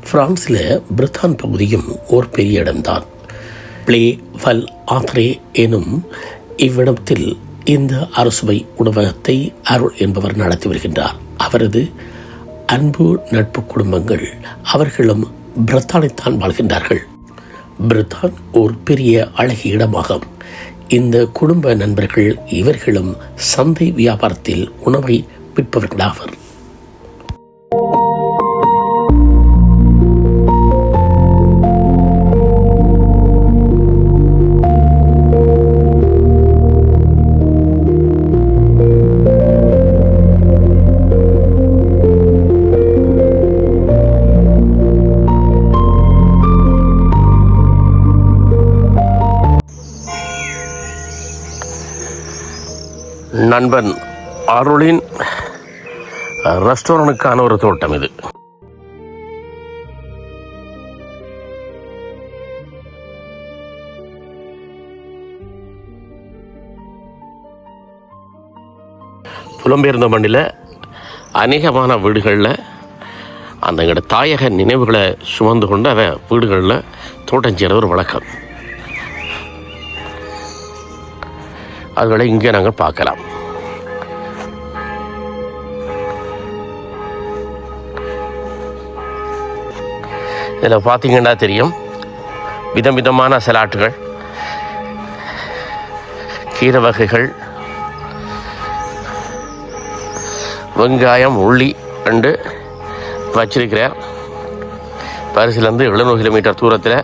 பிரான்சில் பிரித்தான் பகுதியும் ஒரு பெரிய இடம்தான். பிளே வல் ஆத்ரே எனும் இவ்விடத்தில் இந்த அரசுவை உணவகத்தை அருள் என்பவர் நடத்தி வருகின்றார். அவரது அன்பு நட்பு குடும்பங்கள் அவர்களும் பிரித்தானைத்தான் வாழ்கின்றார்கள். பிரித்தான் ஒரு பெரிய அழகிய இடமாகும். இந்த குடும்ப நண்பர்கள் இவர்களும் சந்தை வியாபாரத்தில் உணவை விற்பவர்களாவர். நண்பன் அருளின் ரெஸ்டாரண்ட்டுக்கான ஒரு தோட்டம் இது. புலம்பெயர்ந்த மண்ணில் அநேகமான வீடுகளில் அந்த எங்களோட தாயக நினைவுகளை சுமந்து கொண்டு அதை வீடுகளில் தோட்டம் செய்கிற ஒரு வழக்கம். அதுகளை இங்கே நாங்கள் பார்க்கலாம். இதில் பார்த்தீங்கன்னா தெரியும், விதவிதமான சலாட்டுகள், கீரை வகைகள், வெங்காயம், உள்ளி ரெண்டு வச்சிருக்கிறார். பாரிஸ்லேருந்து 700 கிலோமீட்டர் தூரத்தில்,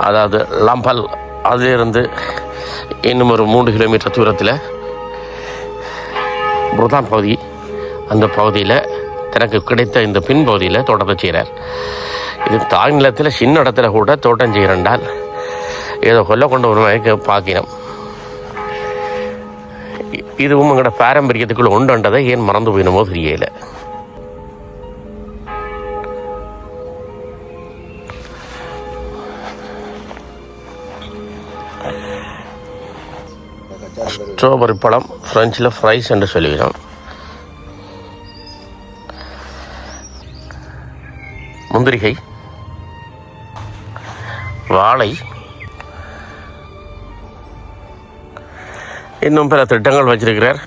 அதாவது லம்பல் அதிலிருந்து இன்னும் ஒரு 3 கிலோமீட்டர் தூரத்தில் புரதான் பகுதி, அந்த பகுதியில் தனக்கு கிடைத்த இந்த பின்பகுதியில் தோட்டத்தை செய்கிறார். இது தாய் நிலத்தில் சின்ன இடத்துல கூட தோட்டம் செய்கிறண்டால் ஏதோ கொல்ல கொண்டு ஒரு மாதிரி பார்க்கணும். இதுவும் எங்களோட பாரம்பரியத்துக்குள்ள உண்டுன்றதை ஏன் மறந்து போயிடுமோ தெரியல. ஸ்ட்ராபெரி பழம், ஃப்ரெஞ்சில் ஃப்ரைஸ் என்று சொல்லிக்கிறோம். முந்திரிகை, வாழை, இன்னும் பல திட்டங்கள் வச்சிருக்கிறார்.